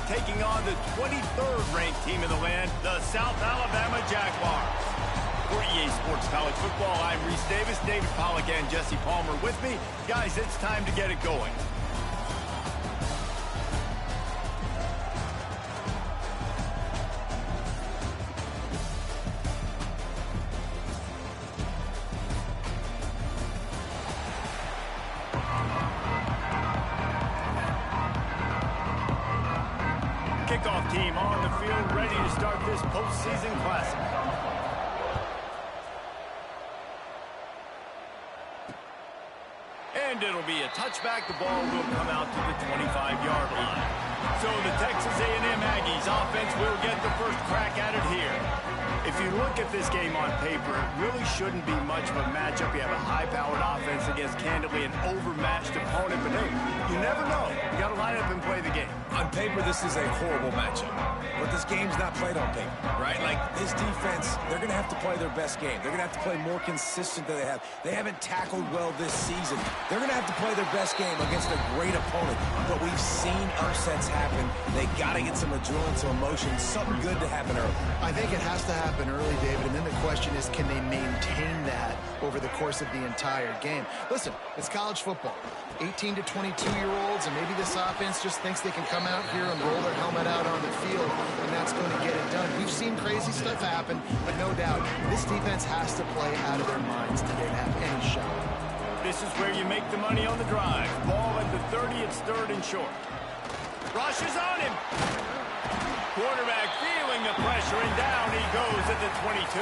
taking on the 23rd ranked team in the land, the South Alabama Jaguars. For EA Sports College Football, I'm Reese Davis, David Pollack, and Jesse Palmer with me. Guys, it's time to get it going. Kickoff team on the field, ready to start this postseason classic. And it'll be a touchback. The ball will come out to the 25-yard line. So the Texas A&M Aggies offense will get the first crack at it here. If you look at this game on paper, it really shouldn't be much of a matchup. You have a high-powered offense against, candidly, an overmatched opponent. But hey, you never know. You got to line up and play the game. On paper, this is a horrible matchup. But this game's not played on paper, right? Like, this defense, they're going to have to play their best game. They're going to have to play more consistent than they have. They haven't tackled well this season. They're going to have to play their best game against a great opponent. But we've seen upsets happen. They got to get some adrenaline, some emotion, something good to happen early. I think it has to happen early, David, and then the question is, can they maintain that over the course of the entire game? Listen, it's college football. 18 to 22-year-olds, and maybe this offense just thinks they can come out here and roll their helmet out on the field, and that's going to get it done. We've seen crazy stuff happen, but no doubt, this defense has to play out of their minds today to have any shot. This is where you make the money on the drive. Ball at the 30, it's third and short. Rush is on him. Quarterback feeling the pressure, and down he goes at the 22.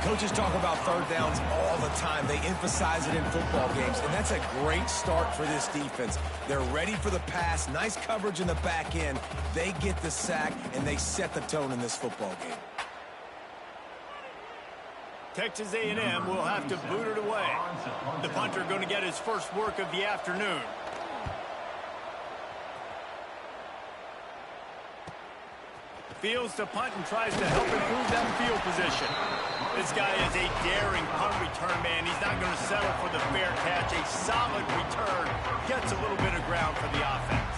Coaches talk about third downs all the time. They emphasize it in football games, and that's a great start for this defense. They're ready for the pass, nice coverage in the back end. They get the sack, and they set the tone in this football game. Texas A&M will have to boot it away. The punter going to get his first work of the afternoon. Fields to punt and tries to help improve that field position. This guy is a daring punt return man. He's not going to settle for the fair catch. A solid return gets a little bit of ground for the offense.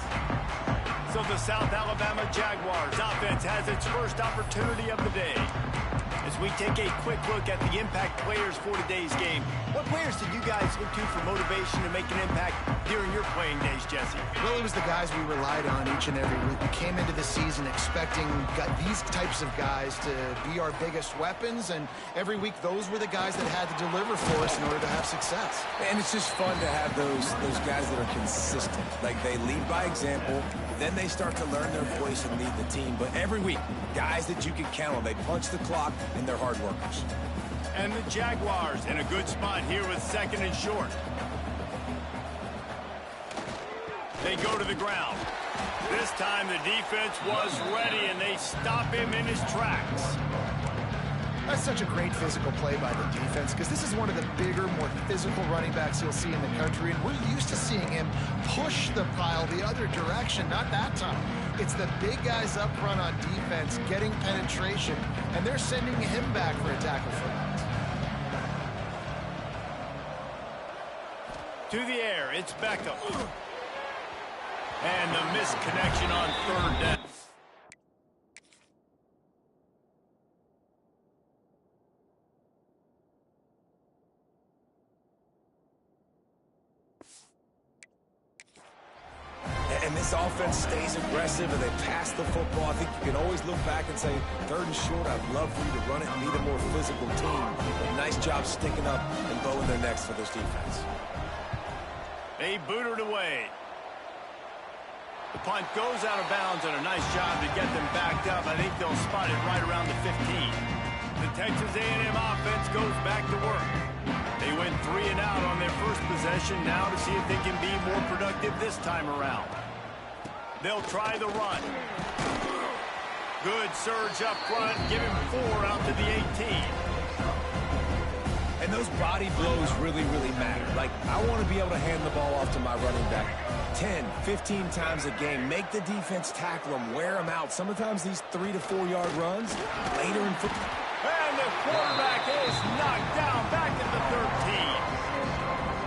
So the South Alabama Jaguars offense has its first opportunity of the day. As we take a quick look at the impact players for today's game, what players did you guys look to for motivation to make an impact during your playing days, Jesse? Well, it was the guys we relied on each and every week. We came into the season expecting these types of guys to be our biggest weapons, and every week those were the guys that had to deliver for us in order to have success. And it's just fun to have those guys that are consistent. Like, they lead by example, then they start to learn their voice and lead the team. But every week, guys that you can count on, they punch the clock, and they're hard workers. And the Jaguars in a good spot here with second and short. They go to the ground. This time the defense was ready, and they stop him in his tracks. That's such a great physical play by the defense, because this is one of the bigger, more physical running backs you'll see in the country, and we're used to seeing him push the pile the other direction. Not that time. It's the big guys up front on defense getting penetration, and they're sending him back for a tackle for that. To the air, it's Beckham. And the missed connection on third down. And this offense stays aggressive, and they pass the football. I think you can always look back and say, third and short, I'd love for you to run it and be the more physical team. But nice job sticking up and bowing their necks for this defense. They booted away. The punt goes out of bounds, and a nice job to get them backed up. I think they'll spot it right around the 15. The Texas A&M offense goes back to work. They went 3 and out on their first possession, now to see if they can be more productive this time around. They'll try the run. Good surge up front, give him 4 out to the 18. And those body blows really, really matter. Like, I want to be able to hand the ball off to my running back 10, 15 times a game. Make the defense tackle them, wear them out. Sometimes these 3 to 4 yard runs later in football. And the quarterback is knocked down back at the 13.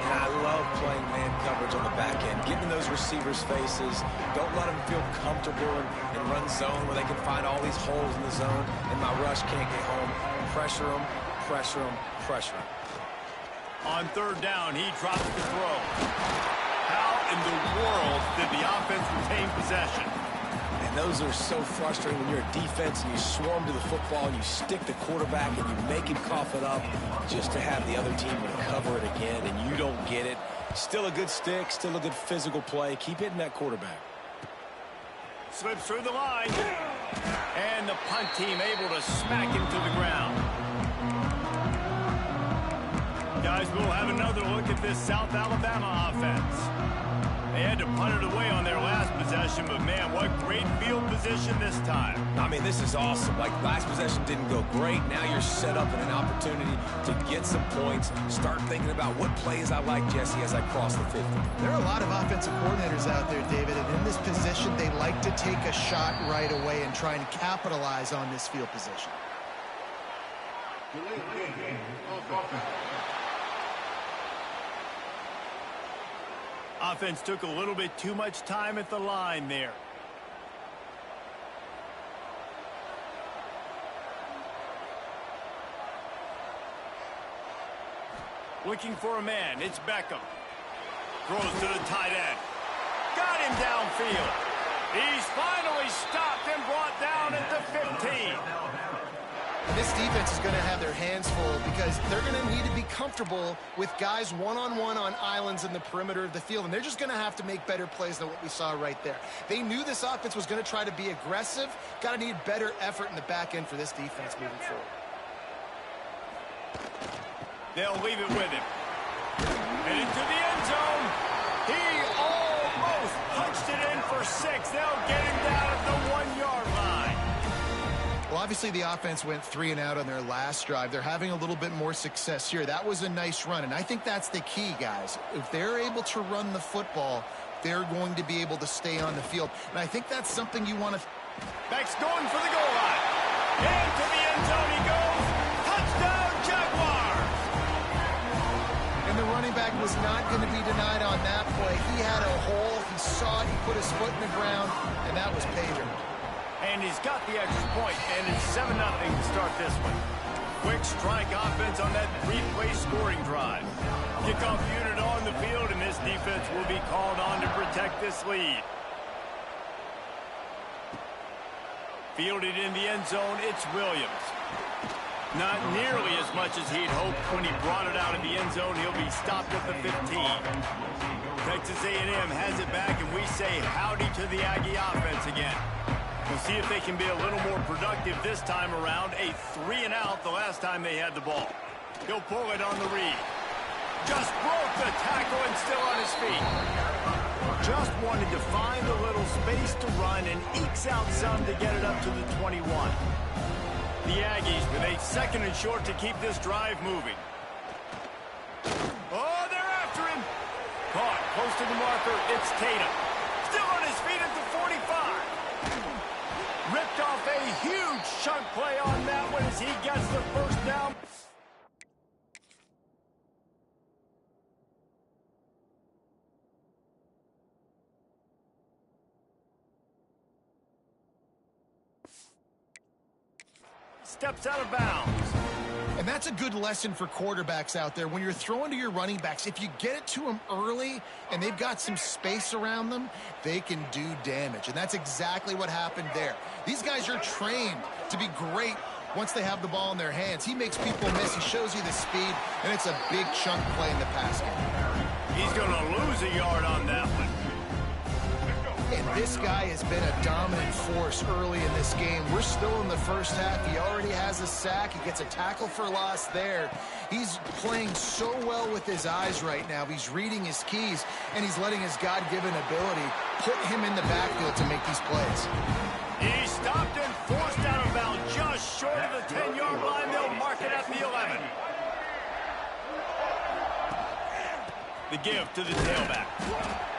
And I love playing man coverage coverage on the back end. Get in those receivers' faces. Don't let them feel comfortable in run zone where they can find all these holes in the zone, and my rush can't get home. Pressure them, pressure them, pressure them. On third down, he drops the throw. How in the world did the offense retain possession? And those are so frustrating when you're a defense and you swarm to the football and you stick the quarterback and you make him cough it up just to have the other team recover it again, and you don't get it. Still a good stick, still a good physical play. Keep hitting that quarterback. Slips through the line. And the punt team able to smack him to the ground. Guys, we'll have another look at this South Alabama offense. They had to punt it away on their last possession, but man, what great field position this time. I mean, this is awesome. Like, last possession didn't go great. Now you're set up in an opportunity to get some points. Start thinking about what plays I like, Jesse, as I cross the 50. There are a lot of offensive coordinators out there, David, and in this position, they like to take a shot right away and try and capitalize on this field position. Offense took a little bit too much time at the line there. Looking for a man. It's Beckham. Throws to the tight end. Got him downfield. He's finally stopped and brought down at the 15. This defense is going to have their hands full because they're going to need to be comfortable with guys one-on-one on islands in the perimeter of the field, and they're just going to have to make better plays than what we saw right there. They knew this offense was going to try to be aggressive. Got to need better effort in the back end for this defense moving forward. They'll leave it with him. And into the end zone. He almost punched it in for 6. They'll get him down at the 1-yard line. Well, obviously the offense went 3 and out on their last drive. They're having a little bit more success here. That was a nice run, and I think that's the key, guys. If they're able to run the football, they're going to be able to stay on the field. And I think that's something you want to... Beck's going for the goal line. Into the end zone he goes. Touchdown, Jaguars! And the running back was not going to be denied on that play. He had a hole. He saw it. He put his foot in the ground, and that was Pager. And he's got the extra point, and it's 7-0 to start this one. Quick strike offense on that 3-play scoring drive. Kickoff unit on the field, and this defense will be called on to protect this lead. Fielded in the end zone, it's Williams. Not nearly as much as he'd hoped when he brought it out of the end zone. He'll be stopped at the 15. Texas A&M has it back, and we say howdy to the Aggie offense again. We'll see if they can be a little more productive this time around. A 3 and out the last time they had the ball. He'll pull it on the read. Just broke the tackle and still on his feet. Just wanted to find a little space to run and ekes out some to get it up to the 21. The Aggies with a 2nd and short to keep this drive moving. Oh, they're after him. Caught close to the marker. It's Tatum. Still on his feet at the 45. Ripped off a huge chunk play on that one as he gets the first down. Steps out of bounds. And that's a good lesson for quarterbacks out there. When you're throwing to your running backs, if you get it to them early and they've got some space around them, they can do damage. And that's exactly what happened there. These guys are trained to be great once they have the ball in their hands. He makes people miss. He shows you the speed, and it's a big chunk play in the pass game. He's going to lose a yard on that one. And this guy has been a dominant force early in this game. We're still in the first half. He already has a sack. He gets a tackle for loss there. He's playing so well with his eyes right now. He's reading his keys, and he's letting his God-given ability put him in the backfield to make these plays. He stopped and forced out of bounds just short of the 10-yard line. They'll mark it at the 11. The give to the tailback.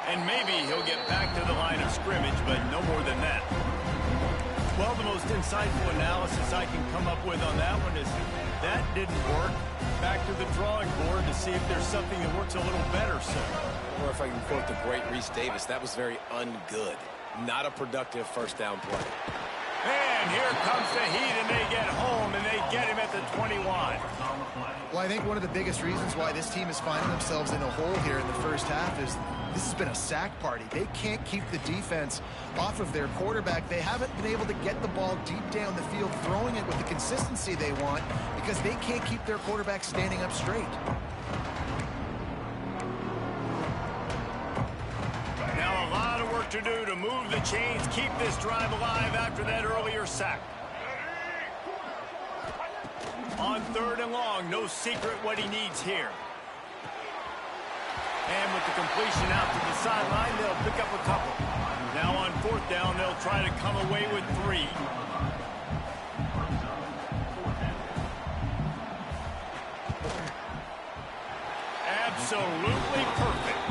And maybe he'll get back to the line of scrimmage, but no more than that. Well, the most insightful analysis I can come up with on that one is that didn't work. Back to the drawing board to see if there's something that works a little better, sir. Or if I can quote the great Reese Davis, that was very ungood. Not a productive first down play. And here comes the heat, and they get home, and they get him at the 21. Well, I think one of the biggest reasons why this team is finding themselves in a hole here in the first half is this has been a sack party. They can't keep the defense off of their quarterback. They haven't been able to get the ball deep down the field, throwing it with the consistency they want because they can't keep their quarterback standing up straight. Now a lot of work to do to move the chains, keep this drive alive after that earlier sack. On 3rd and long, no secret what he needs here. And with the completion out to the sideline, they'll pick up a couple. Now on 4th down, they'll try to come away with 3. Absolutely perfect.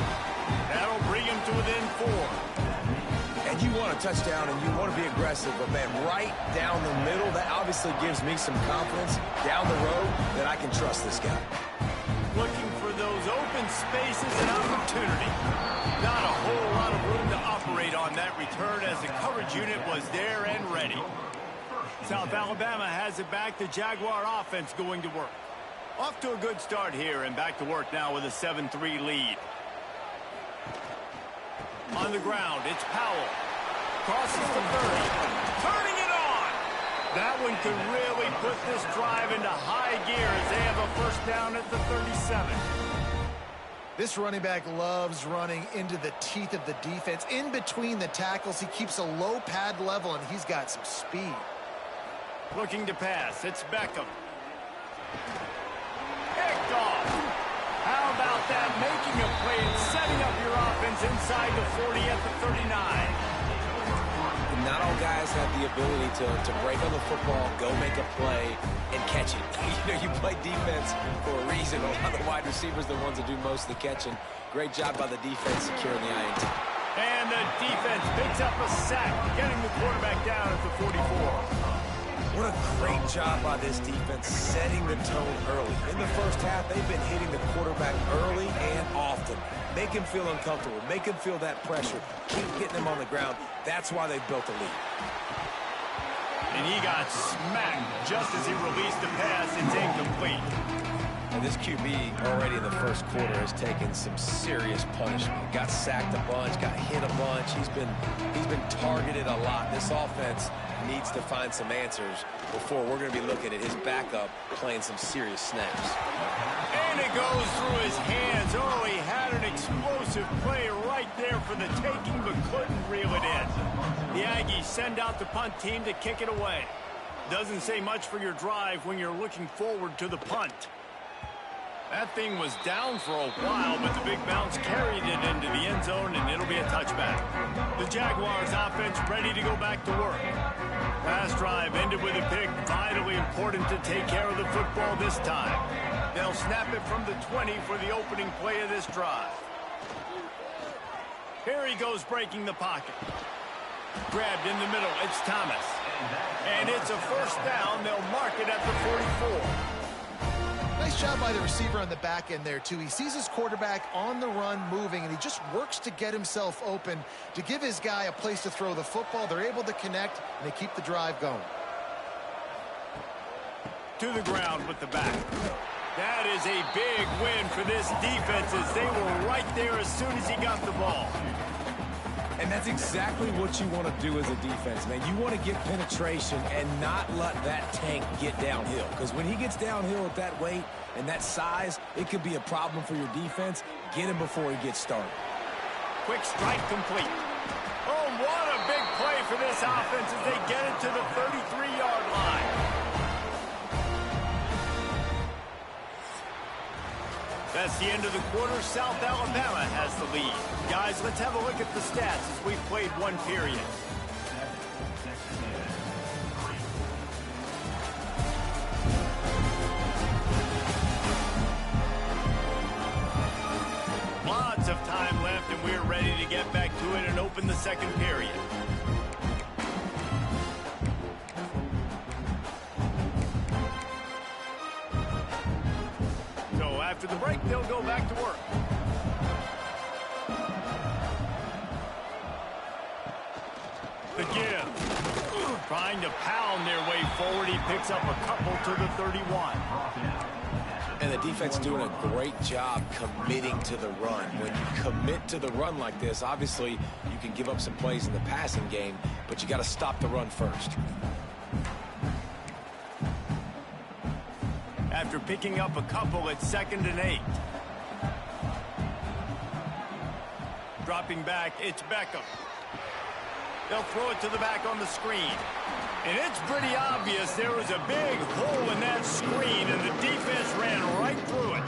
That'll bring him to within 4. And you want a touchdown and you want to be aggressive, but man, right down the middle, that obviously gives me some confidence down the road that I can trust this guy. Looking for those open spaces and opportunity. Not a whole lot of room to operate on that return as the coverage unit was there and ready. South Alabama has it back. The Jaguar offense going to work. Off to a good start here and back to work now with a 7-3 lead. On the ground, it's Powell. Crosses the 30. Turning it on! That one could really put this drive into high gear as they have a first down at the 37. This running back loves running into the teeth of the defense. In between the tackles, he keeps a low pad level, and he's got some speed. Looking to pass, it's Beckham. Picked off. How about that? Making a play and setting up your offense inside the 40 at the 39. Not all guys have the ability to break on the football, go make a play, and catch it. You play defense for a reason. A lot of the wide receivers are the ones that do most of the catching. Great job by the defense securing the INT. And the defense picks up a sack, getting the quarterback down at the 44. What a great job by this defense setting the tone early. In the first half, they've been hitting the quarterback early and often. Make him feel uncomfortable. Make him feel that pressure. Keep getting him on the ground. That's why they've built a lead. And he got smacked just as he released the pass. It's incomplete. And this QB already in the first quarter has taken some serious punishment. Got sacked a bunch, got hit a bunch. He's been targeted a lot. This offense needs to find some answers before we're going to be looking at his backup playing some serious snaps. And it goes through his hands. Oh, he had an explosive play right there for the taking, but couldn't reel it in. The Aggies send out the punt team to kick it away. Doesn't say much for your drive when you're looking forward to the punt. That thing was down for a while, but the big bounce carried it into the end zone, and it'll be a touchback. The Jaguars offense ready to go back to work. Last drive ended with a pick. Vitally important to take care of the football this time. They'll snap it from the 20 for the opening play of this drive. Here he goes breaking the pocket. Grabbed in the middle. It's Thomas. And it's a first down. They'll mark it at the 44. Nice job by the receiver on the back end there, too. He sees his quarterback on the run moving, and he just works to get himself open to give his guy a place to throw the football. They're able to connect, and they keep the drive going. To the ground with the back. That is a big win for this defense as they were right there as soon as he got the ball. And that's exactly what you want to do as a defense, man. You want to get penetration and not let that tank get downhill. Because when he gets downhill at that weight and that size, it could be a problem for your defense. Get him before he gets started. Quick strike complete. Oh, what a big play for this offense as they get it to the 33-yard line. That's the end of the quarter. South Alabama has the lead. Guys, let's have a look at the stats as we've played one period. Lots of time left, and we're ready to get back to it and open the second period. After the break, they'll go back to work. The give. Trying to pound their way forward. He picks up a couple to the 31. And the defense doing a great job committing to the run. When you commit to the run like this, obviously you can give up some plays in the passing game, but you got to stop the run first. After picking up a couple, it's 2nd and 8. Dropping back, it's Beckham. They'll throw it to the back on the screen. And it's pretty obvious there was a big hole in that screen, and the defense ran right through it.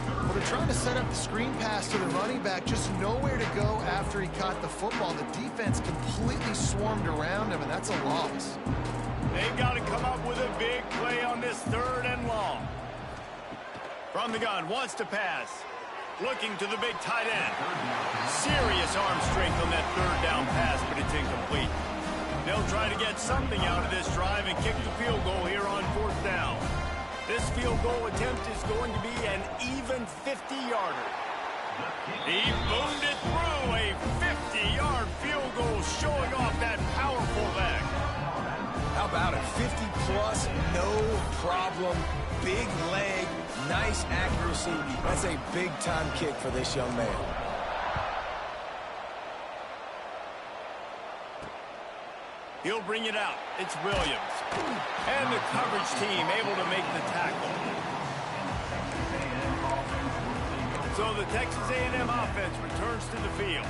Well, they're trying to set up the screen pass to the running back, just nowhere to go after he caught the football. The defense completely swarmed around him, and that's a loss. They've got to come up with a big play on this 3rd and long. From the gun, wants to pass. Looking to the big tight end. Serious arm strength on that 3rd down pass, but it's incomplete. They'll try to get something out of this drive and kick the field goal here on 4th down. This field goal attempt is going to be an even 50-yarder. He boomed it through, a 50-yard field goal showing off that powerful leg. How about it? 50-plus, no problem. Big leg, nice accuracy. That's a big-time kick for this young man. He'll bring it out. It's Williams. And the coverage team able to make the tackle. So the Texas A&M offense returns to the field.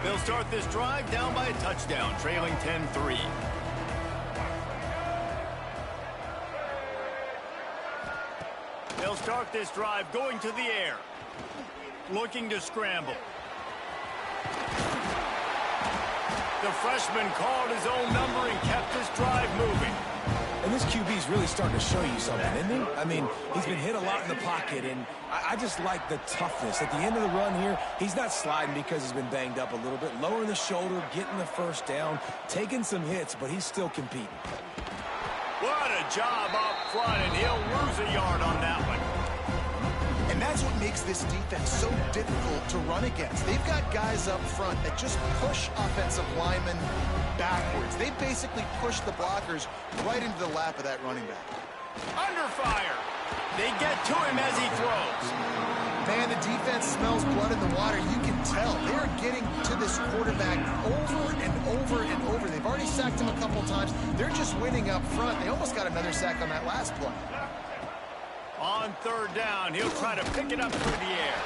They'll start this drive down by a touchdown, trailing 10-3. They'll start this drive going to the air. Looking to scramble. The freshman called his own number and kept this drive moving. And this QB's really starting to show you something, isn't he? I mean, he's been hit a lot in the pocket, and I just like the toughness. At the end of the run here, he's not sliding because he's been banged up a little bit. Lowering the shoulder, getting the 1st down, taking some hits, but he's still competing. What a job up front, and he'll lose a yard on that one. And that's what makes this defense so difficult to run against. They've got guys up front that just push offensive linemen backwards. They basically push the blockers right into the lap of that running back. Under fire. They get to him as he throws. Man, the defense smells blood in the water. You can tell. They're getting to this quarterback over and over and over. They've already sacked him a couple times. They're just winning up front. They almost got another sack on that last play. On 3rd down, he'll try to pick it up through the air.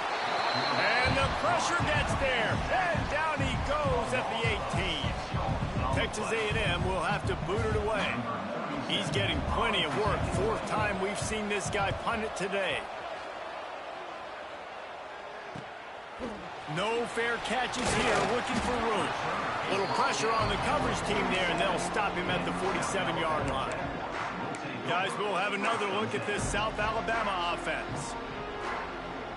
And the pressure gets there. And down he goes at the 18. Texas A&M will have to boot it away. He's getting plenty of work. 4th time we've seen this guy punt it today. No fair catches here, looking for room. Little pressure on the coverage team there, and they'll stop him at the 47-yard line. Guys, we'll have another look at this South Alabama offense.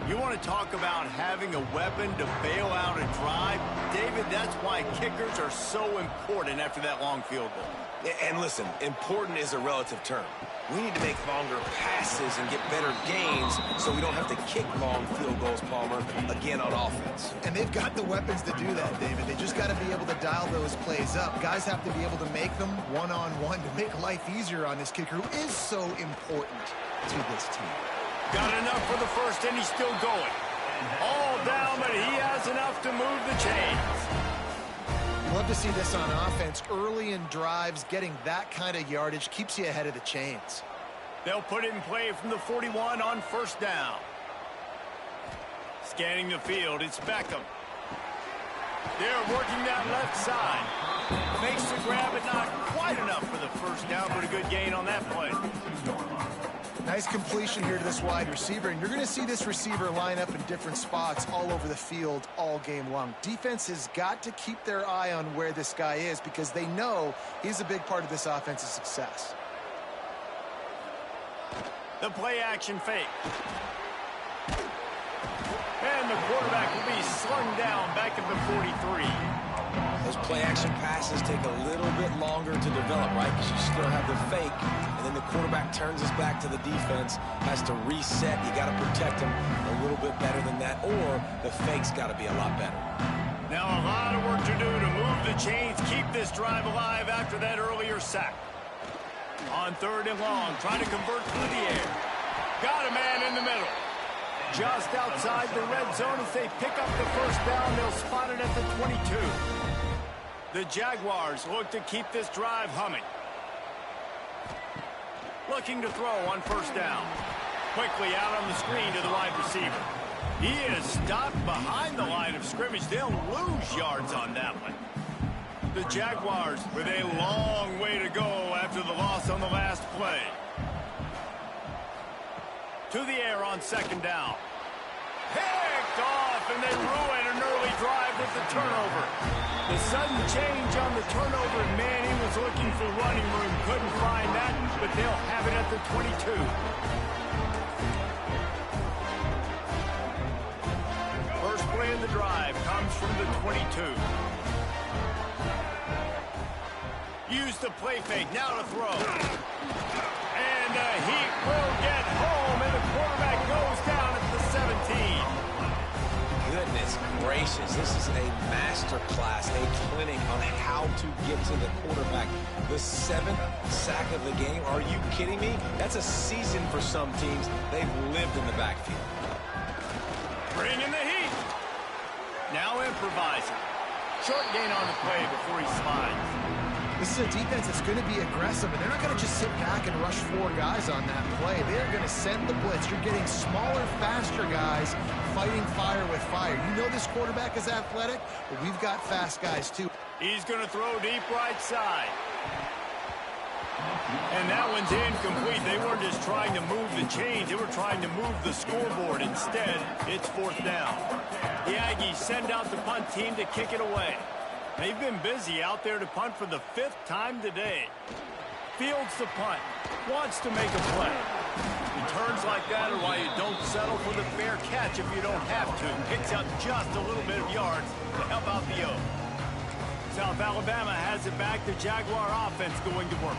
You want to talk about having a weapon to bail out a drive? David, that's why kickers are so important after that long field goal. And listen, important is a relative term. We need to make longer passes and get better gains so we don't have to kick long field goals, Palmer, again on offense. And they've got the weapons to do that, David. They just got to be able to dial those plays up. Guys have to be able to make them one-on-one to make life easier on this kicker, who is so important to this team. Got enough for the 1st, and he's still going. All down, but he has enough to move the chains. Love to see this on offense. Early in drives, getting that kind of yardage keeps you ahead of the chains. They'll put it in play from the 41 on 1st down. Scanning the field, it's Beckham. They're working that left side. Makes the grab, but not quite enough for the 1st down, but a good gain on that play. Nice completion here to this wide receiver, and you're going to see this receiver line up in different spots all over the field all game long. Defense has got to keep their eye on where this guy is because they know he's a big part of this offense's success. The play action fake. And the quarterback will be slung down back at the 43. Those play-action passes take a little bit longer to develop, right? Because you still have the fake, and then the quarterback turns his back to the defense, has to reset. You got to protect him a little bit better than that, or the fake's got to be a lot better. Now a lot of work to do to move the chains, keep this drive alive after that earlier sack. On 3rd and long, trying to convert through the air. Got a man in the middle. Just outside the red zone as they pick up the first down. They'll spot it at the 22. The Jaguars look to keep this drive humming. Looking to throw on 1st down. Quickly out on the screen to the wide receiver. He is stopped behind the line of scrimmage. They'll lose yards on that one. The Jaguars with a long way to go after the loss on the last play. To the air on 2nd down. Picked off, and they ruin an early drive with the turnover. The sudden change on the turnover, Manning was looking for running room. Couldn't find that, but they'll have it at the 22. First play of the drive comes from the 22. Use the play fake, now to throw. And he will get home, and the quarterback goes down at the 17. Goodness gracious, this is a master class, a clinic on how to get to the quarterback. The 7th sack of the game, are you kidding me? That's a season for some teams. They've lived in the backfield. Bringing the heat. Now improvising. Short gain on the play before he slides. This is a defense that's going to be aggressive, and they're not going to just sit back and rush 4 guys on that play. They're going to send the blitz. You're getting smaller, faster guys fighting fire with fire. You know this quarterback is athletic, but we've got fast guys too. He's going to throw deep right side. And that one's incomplete. They weren't just trying to move the chains. They were trying to move the scoreboard. Instead, it's 4th down. The Aggies send out the punt team to kick it away. They've been busy out there to punt for the 5th time today. Fields the punt. Wants to make a play. Returns like that are why you don't settle for the fair catch if you don't have to. Picks out just a little bit of yards to help out the O. South Alabama has it back. The Jaguar offense going to work.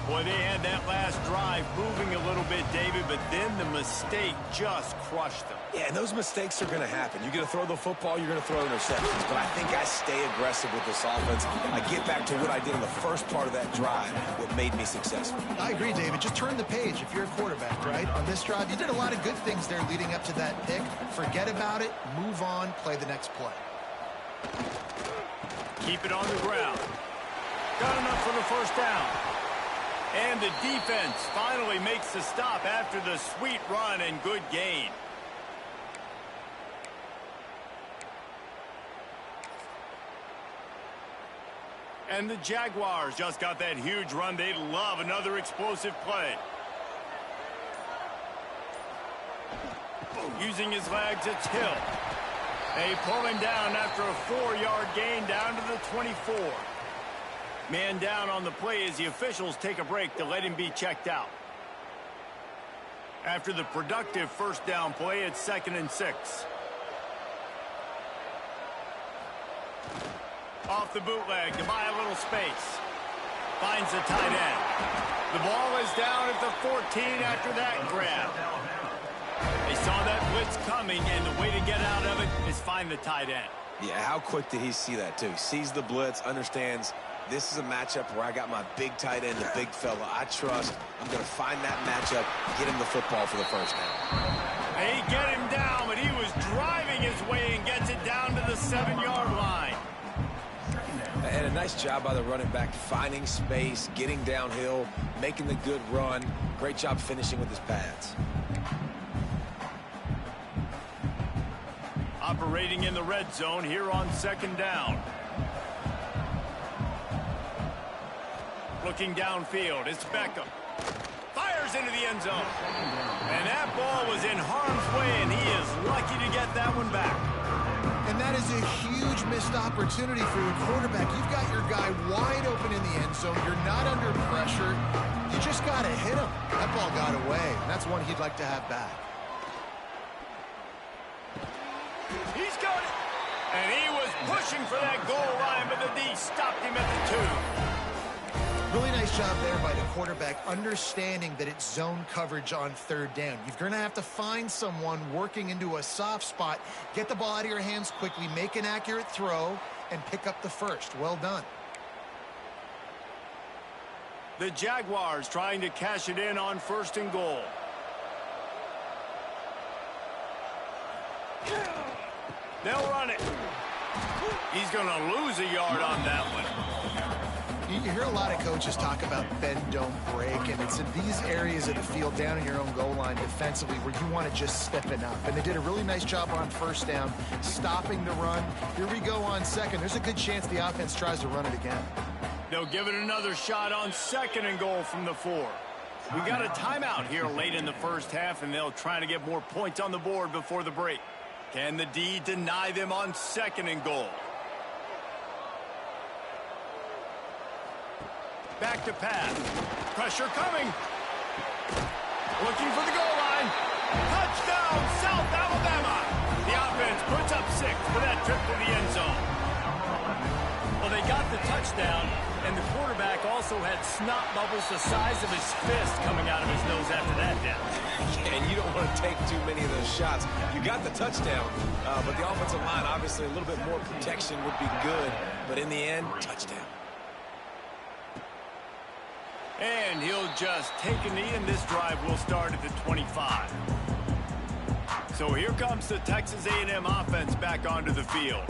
Boy, they had that last drive moving a little bit, David, but then the mistake just crushed them. Yeah, and those mistakes are going to happen. You're going to throw the football, you're going to throw interceptions. But I think I stay aggressive with this offense. I get back to what I did in the first part of that drive, what made me successful. I agree, David. Just turn the page if you're a quarterback, right? On this drive, you did a lot of good things there leading up to that pick. Forget about it, move on, play the next play. Keep it on the ground. Got enough for the 1st down. And the defense finally makes the stop after the sweet run and good gain. And the Jaguars just got that huge run. They love another explosive play. Using his legs, it's Hill. They pull him down after a 4-yard gain down to the 24. Man down on the play as the officials take a break to let him be checked out. After the productive 1st down play, it's 2nd and 6. Off the bootleg to buy a little space. Finds the tight end. The ball is down at the 14 after that grab. They saw that blitz coming, and the way to get out of it is find the tight end. Yeah, how quick did he see that, too? He sees the blitz, understands this is a matchup where I got my big tight end, the big fella I trust. I'm going to find that matchup, get him the football for the 1st down. They get him down, but he was driving his way and gets it down to the 7-yard line. And a nice job by the running back, finding space, getting downhill, making the good run. Great job finishing with his pads. Operating in the red zone here on 2nd down. Looking downfield, it's Beckham. Fires into the end zone. And that ball was in harm's way, and he is lucky to get that one back. And that is a huge missed opportunity for your quarterback. You've got your guy wide open in the end zone. You're not under pressure. You just got to hit him. That ball got away, and that's one he'd like to have back. He's got it. And he was pushing for that goal line, but the D stopped him at the 2. Really nice job there by the quarterback, understanding that it's zone coverage on third down. You're going to have to find someone working into a soft spot, get the ball out of your hands quickly, make an accurate throw, and pick up the first. Well done. The Jaguars trying to cash it in on 1st and goal. They'll run it. He's going to lose a yard on that one. You hear a lot of coaches talk about bend, don't break, and it's in these areas of the field down in your own goal line defensively where you want to just stiffen up. And they did a really nice job on 1st down, stopping the run. Here we go on 2nd. There's a good chance the offense tries to run it again. They'll give it another shot on 2nd and goal from the 4. We got a timeout here late in the 1st half, and they'll try to get more points on the board before the break. Can the D deny them on 2nd and goal? Back to pass. Pressure coming. Looking for the goal line. Touchdown, South Alabama. The offense puts up 6 for that trip to the end zone. Well, they got the touchdown, and the quarterback also had snot bubbles the size of his fist coming out of his nose after that down. Yeah, and you don't want to take too many of those shots. You got the touchdown, but the offensive line, obviously, a little bit more protection would be good. But in the end, touchdown. And he'll just take a knee, and this drive will start at the 25. So here comes the Texas A&M offense back onto the field.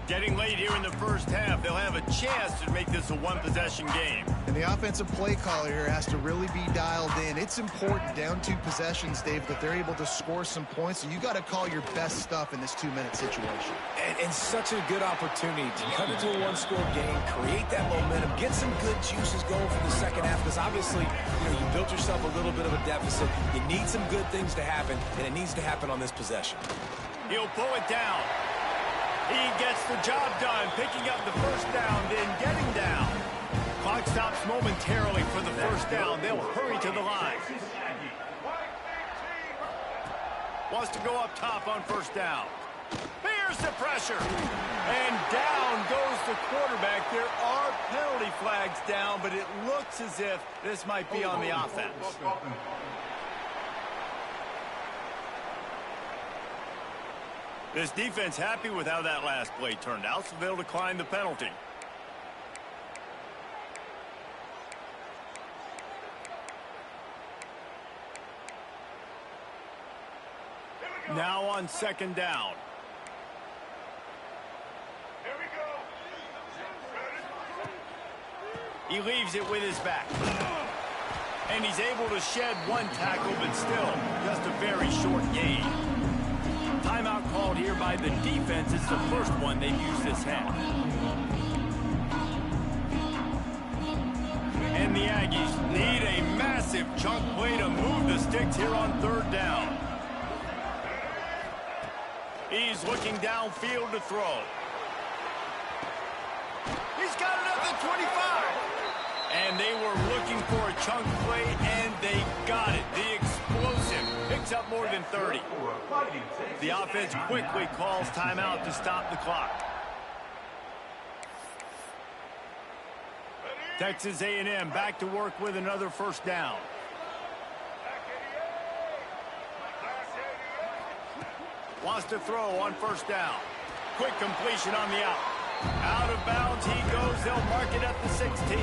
Getting late here in the 1st half, they'll have a chance to make this a one-possession game. And the offensive play caller here has to really be dialed in. It's important, down 2 possessions, Dave, that they're able to score some points. So you got to call your best stuff in this 2-minute situation. And such a good opportunity to cut into a one-score game, create that momentum, get some good juices going for the 2nd half. Because obviously, you built yourself a little bit of a deficit. You need some good things to happen, and it needs to happen on this possession. He'll pull it down. He gets the job done, picking up the 1st down, then getting down. Clock stops momentarily for the 1st down. They'll hurry to the line. Wants to go up top on 1st down. Here's the pressure. And down goes the quarterback. There are penalty flags down, but it looks as if this might be on the offense. This defense happy with how that last play turned out, so they'll decline the penalty. Now on 2nd down. He leaves it with his back. And he's able to shed 1 tackle, but still just a very short gain. Timeout called here by the defense. It's the 1st one they've used this half. And the Aggies need a massive chunk play to move the sticks here on 3rd down. He's looking downfield to throw. He's got it at the 25. And they were looking for a chunk play, and they got it. The explosive picks up more than 30. The offense quickly calls timeout to stop the clock. Texas A&M back to work with another 1st down. Wants to throw on 1st down. Quick completion on the out. Out of bounds he goes. They'll mark it at the 16.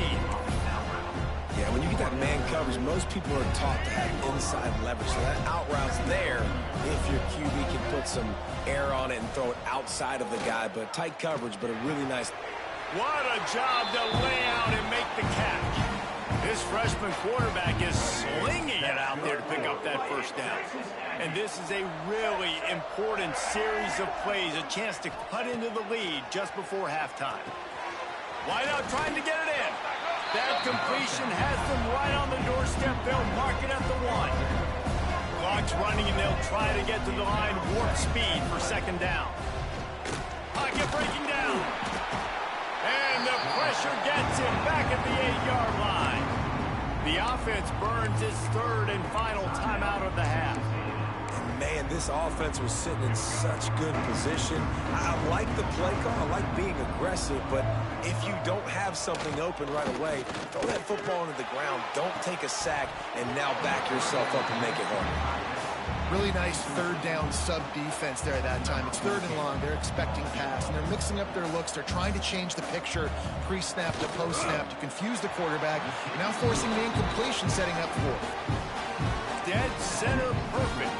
Yeah, when you get that man coverage, most people are taught to have inside leverage. So that out route's there if your QB can put some air on it and throw it outside of the guy. But tight coverage, but a really nice. What a job to lay out and make the catch. This freshman quarterback is slinging it out there to pick up that 1st down. And this is a really important series of plays, a chance to cut into the lead just before halftime. Wideout trying to get it in. That completion has them right on the doorstep. They'll mark it at the 1. Clock's running, and they'll try to get to the line warp speed for 2nd down. Pocket breaking down. And the pressure gets him back at the 8-yard line. The offense burns its 3rd and final timeout of the half. Man, this offense was sitting in such good position. I like the play call. I like being aggressive, but if you don't have something open right away, throw that football into the ground. Don't take a sack and now back yourself up and make it hard. Really nice third down sub defense there at that time. It's 3rd and long. They're expecting pass, and they're mixing up their looks. They're trying to change the picture pre-snap to post-snap to confuse the quarterback, now forcing the incompletion, setting up 4th. Dead center perfect.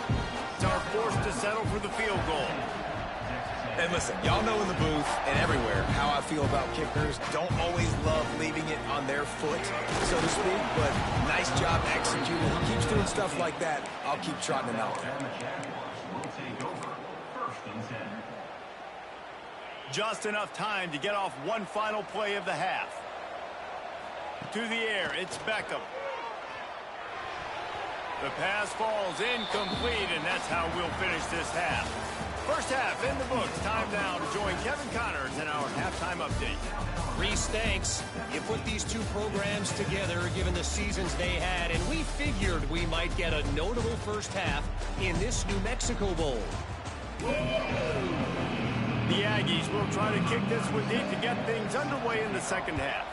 Are forced to settle for the field goal. And listen, y'all know in the booth and everywhere how I feel about kickers. Don't always love leaving it on their foot, so to speak, but nice job executing. He keeps doing stuff like that. I'll keep trotting him out there. Just enough time to get off one final play of the half. To the air, it's Beckham. The pass falls incomplete, and that's how we'll finish this half. First half in the books. Time now to join Kevin Connors in our halftime update. Reese, thanks. You put these two programs together given the seasons they had, and we figured we might get a notable first half in this New Mexico Bowl. The Aggies will try to kick this one deep to get things underway in the second half.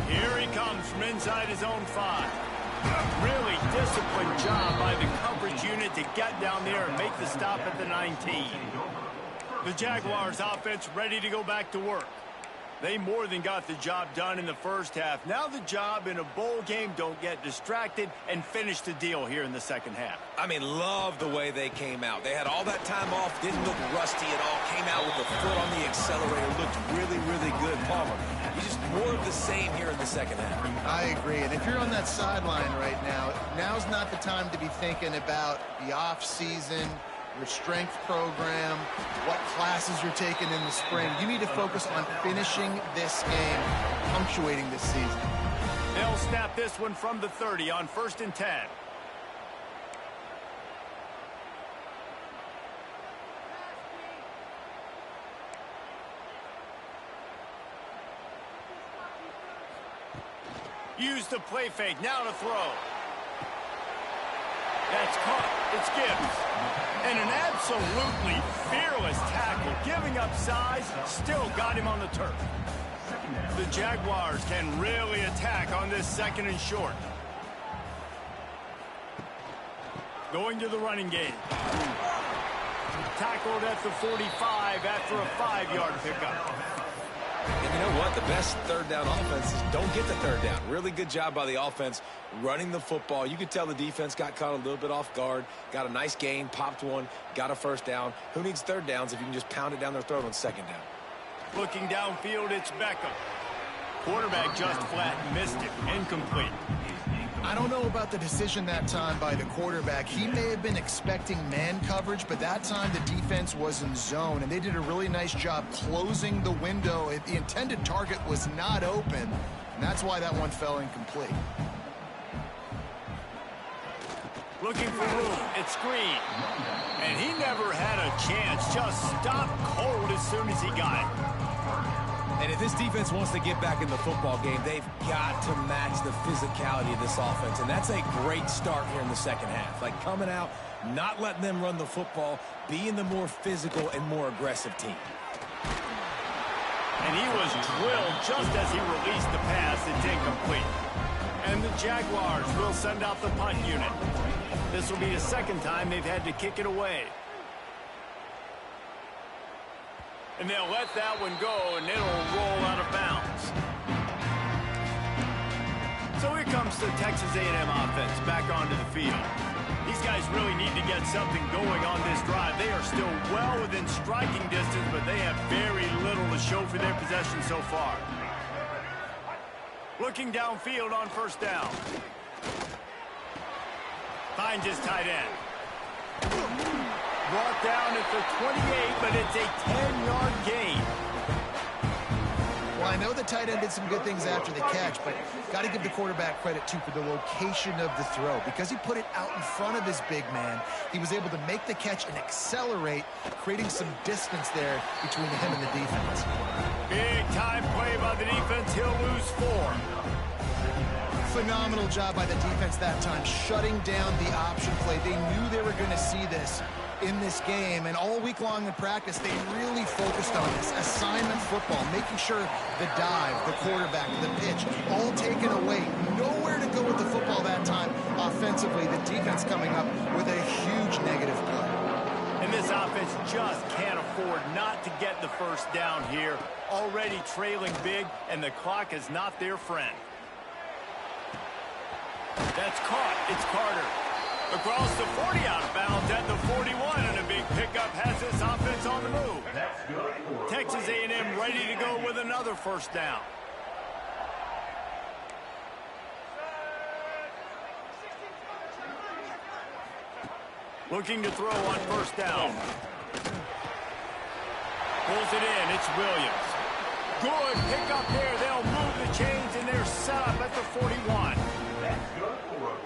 Here he comes from inside his own 5. Really disciplined job by the coverage unit to get down there and make the stop at the 19. The Jaguars offense ready to go back to work. They more than got the job done in the first half. Now the job in a bowl game, don't get distracted and finish the deal here in the second half. I mean, love the way they came out. They had all that time off, didn't look rusty at all, came out with the foot on the accelerator, looked really, really good. Palmer, you just more of the same here in the second half. I agree, and if you're on that sideline right now, now's not the time to be thinking about the off-season, your strength program, what classes you're taking in the spring. You need to focus on finishing this game, punctuating this season. They'll snap this one from the 30 on 1st and 10. Use the play fake, now to throw. That's caught. It's Gibbs. And an absolutely fearless tackle, giving up size, still got him on the turf. The Jaguars can really attack on this 2nd and short. Going to the running game. Tackled at the 45 after a 5-yard pickup. And you know what? The best third down offenses don't get the third down. Really good job by the offense running the football. You could tell the defense got caught a little bit off guard, got a nice gain, popped one, got a first down. Who needs third downs if you can just pound it down their throat on 2nd down? Looking downfield, it's Beckham. Quarterback just flat missed it. Incomplete. I don't know about the decision that time by the quarterback. He may have been expecting man coverage, but that time the defense was in zone, and they did a really nice job closing the window. The intended target was not open, and that's why that one fell incomplete. Looking for room. It's Green. And he never had a chance. Just stopped cold as soon as he got it. And if this defense wants to get back in the football game, they've got to match the physicality of this offense. And that's a great start here in the second half. Like coming out, not letting them run the football, being the more physical and more aggressive team. And he was drilled just as he released the pass. It's incomplete. And the Jaguars will send out the punt unit. This will be the 2nd time they've had to kick it away. And they'll let that one go, and it'll roll out of bounds. So here comes the Texas A&M offense back onto the field. These guys really need to get something going on this drive. They are still well within striking distance, but they have very little to show for their possession so far. Looking downfield on 1st down. Finds his tight end. Brought down at the 28, but it's a 10-yard gain. Well, I know the tight end did some good things after the catch, but got to give the quarterback credit, too, for the location of the throw. Because he put it out in front of his big man, he was able to make the catch and accelerate, creating some distance there between him and the defense. Big Big-time play by the defense. He'll lose 4. phenomenal job by the defense that time, shutting down the option play. They knew they were going to see this in this game, and all week long in practice, they really focused on this. Assignment football, making sure the dive, the quarterback, the pitch, all taken away. Nowhere to go with the football that time offensively. The defense coming up with a huge negative play. And this offense just can't afford not to get the first down here. Already trailing big, and the clock is not their friend. That's caught. It's Carter. Across the 40, out of bounds at the 41, and a big pickup has this offense on the move. Texas A&M ready to go with another first down. Looking to throw on first down. Pulls it in. It's Williams. Good pickup there. They'll move the chains, and they're set up at the 41.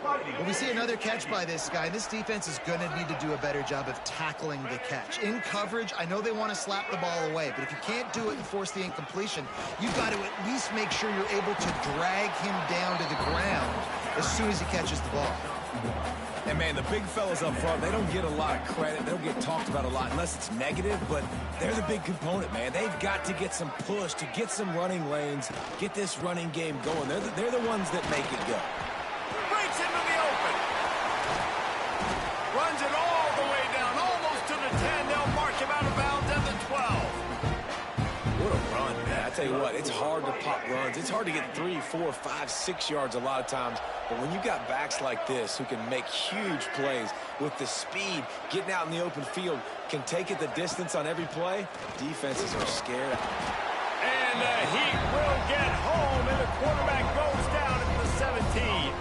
Well, we see another catch by this guy. This defense is going to need to do a better job of tackling the catch. In coverage, I know they want to slap the ball away, but if you can't do it and force the incompletion, you've got to at least make sure you're able to drag him down to the ground as soon as he catches the ball. And, man, the big fellas up front, they don't get a lot of credit. They don't get talked about a lot unless it's negative, but they're the big component, man. They've got to get some push, to get some running lanes, get this running game going. They're the ones that make it go. Breaks into the open. Runs it all the way down, almost to the 10. They'll mark him out of bounds at the 12. What a run, man. I tell you what, it's hard to pop runs. It's hard to get 3, 4, 5, 6 yards a lot of times. But when you've got backs like this who can make huge plays with the speed, getting out in the open field, can take it the distance on every play, defenses are scared. And the Heat will get home, and the quarterback goes down at the 17.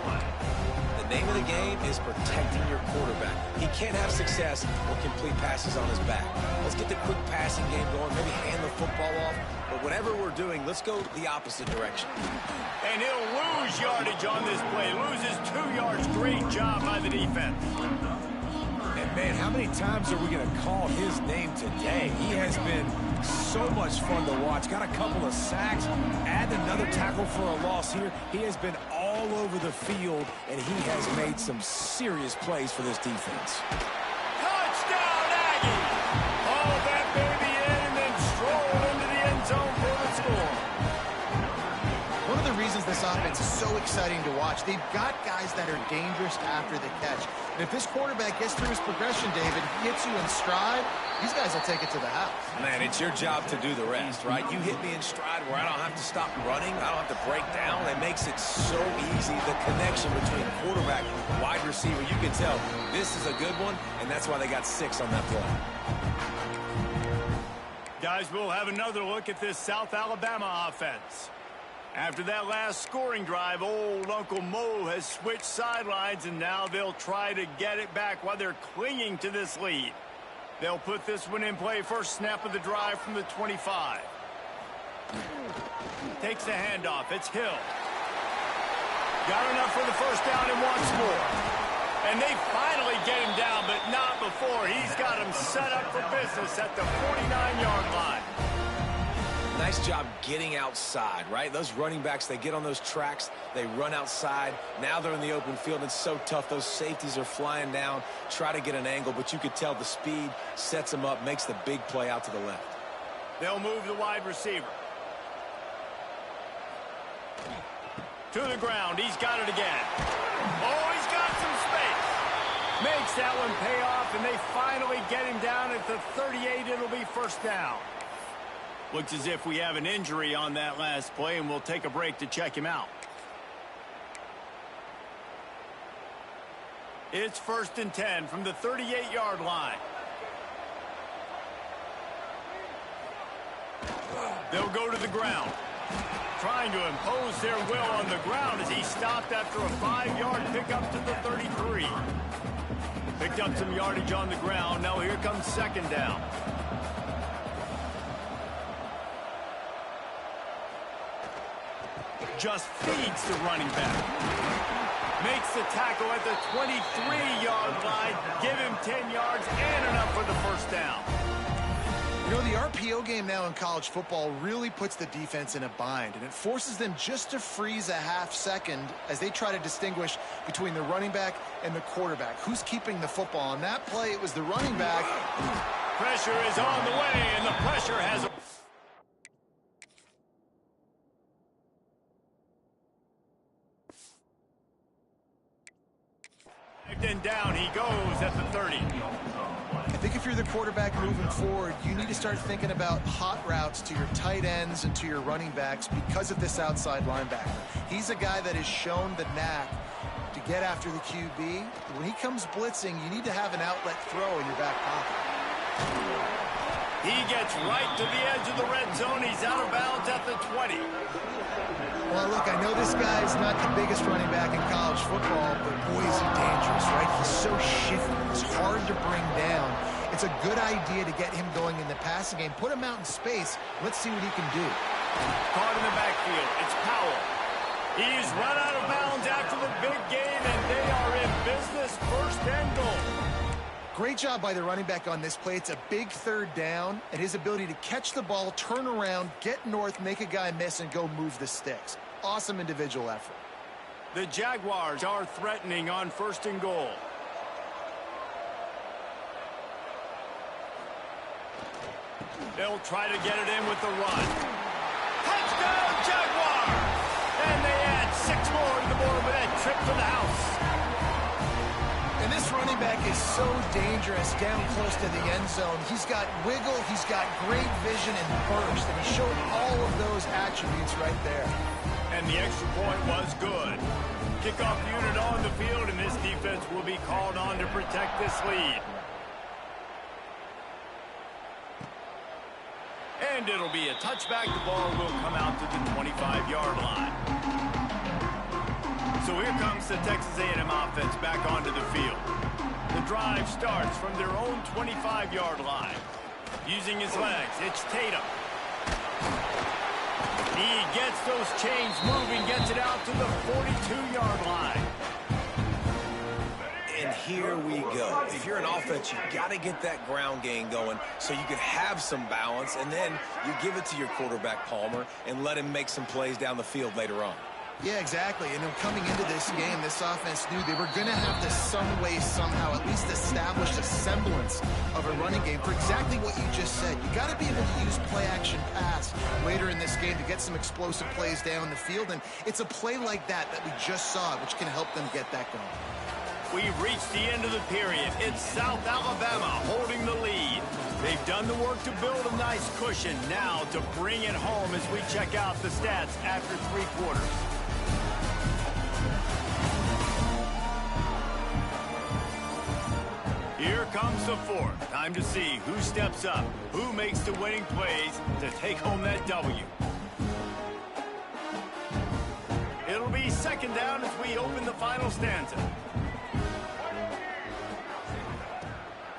The name of the game is protecting your quarterback. He can't have success or complete passes on his back. Let's get the quick passing game going, maybe hand the football off. But whatever we're doing, let's go the opposite direction. And he'll lose yardage on this play. Loses 2 yards. Great job by the defense. And, man, how many times are we going to call his name today? He has been so much fun to watch. Got a couple of sacks. Add another tackle for a loss here. He has been all over the field, and he has made some serious plays for this defense. Touchdown, Aggie! Haul that baby in and then stroll into the end zone for the score. One of the reasons this offense is so exciting to watch, they've got guys that are dangerous after the catch. And if this quarterback gets through his progression, David, hits you in stride, these guys will take it to the house. Man, it's your job to do the rest, right? You hit me in stride where I don't have to stop running. I don't have to break down. It makes it so easy. The connection between quarterback and wide receiver, you can tell this is a good one, and that's why they got 6 on that play. Guys, we'll have another look at this South Alabama offense. After that last scoring drive, old Uncle Mo has switched sidelines, and now they'll try to get it back while they're clinging to this lead. They'll put this one in play. First snap of the drive from the 25. Takes the handoff. It's Hill. Got enough for the first down and wants more. And they finally get him down, but not before. He's got him set up for business at the 49-yard line. Nice job getting outside, right? Those running backs, they get on those tracks, they run outside. Now they're in the open field. It's so tough. Those safeties are flying down, try to get an angle, but you could tell the speed sets them up, makes the big play out to the left. They'll move the wide receiver. To the ground. He's got it again. Oh, he's got some space. Makes that one pay off, and they finally get him down at the 38. It'll be first down. Looks as if we have an injury on that last play, and we'll take a break to check him out. It's 1st and 10 from the 38-yard line. They'll go to the ground. Trying to impose their will on the ground as he stopped after a 5-yard pickup to the 33. Picked up some yardage on the ground. Now here comes second down. Just feeds the running back. Makes the tackle at the 23-yard line. Give him 10 yards and enough for the first down. You know, the RPO game now in college football really puts the defense in a bind, and it forces them just to freeze a half second as they try to distinguish between the running back and the quarterback. Who's keeping the football? On that play, it was the running back. Pressure is on the way, and the pressure has... And down he goes at the 30. I think if you're the quarterback moving forward, you need to start thinking about hot routes to your tight ends and to your running backs because of this outside linebacker. He's a guy that has shown the knack to get after the QB. When he comes blitzing, you need to have an outlet throw in your back pocket. He gets right to the edge of the red zone. He's out of bounds at the 20. Well, look, I know this guy's not the biggest running back in college football, but boy, is he dangerous, right? He's so shifty. He's hard to bring down. It's a good idea to get him going in the passing game. Put him out in space. Let's see what he can do. Caught in the backfield. It's Powell. He's run out of bounds after the big gain, and they are in business. First and goal. Great job by the running back on this play. It's a big third down, and his ability to catch the ball, turn around, get north, make a guy miss, and go move the sticks. Awesome individual effort. The Jaguars are threatening on first and goal. They'll try to get it in with the run. Touchdown, Jaguars! And they add 6 more to the board with that trip to the house. And this running back is so dangerous down close to the end zone. He's got wiggle, he's got great vision and burst, and he showed all of those attributes right there. And the extra point was good. Kickoff unit on the field, and this defense will be called on to protect this lead. And it'll be a touchback. The ball will come out to the 25-yard line. So here comes the Texas A&M offense back onto the field. The drive starts from their own 25-yard line. Using his legs, it's Tatum. He gets those chains moving, gets it out to the 42-yard line. And here we go. If you're an offense, you got to get that ground game going so you can have some balance, and then you give it to your quarterback, Palmer, and let him make some plays down the field later on. Yeah, exactly. And coming into this game, this offense knew they were going to have to some way, somehow, at least establish a semblance of a running game for exactly what you just said. You got to be able to use play-action pass later in this game to get some explosive plays down the field. And it's a play like that we just saw, which can help them get that going. We've reached the end of the period. It's South Alabama holding the lead. They've done the work to build a nice cushion. Now to bring it home as we check out the stats after 3 quarters. Here comes the fourth. Time to see who steps up, who makes the winning plays to take home that W. It'll be second down as we open the final stanza.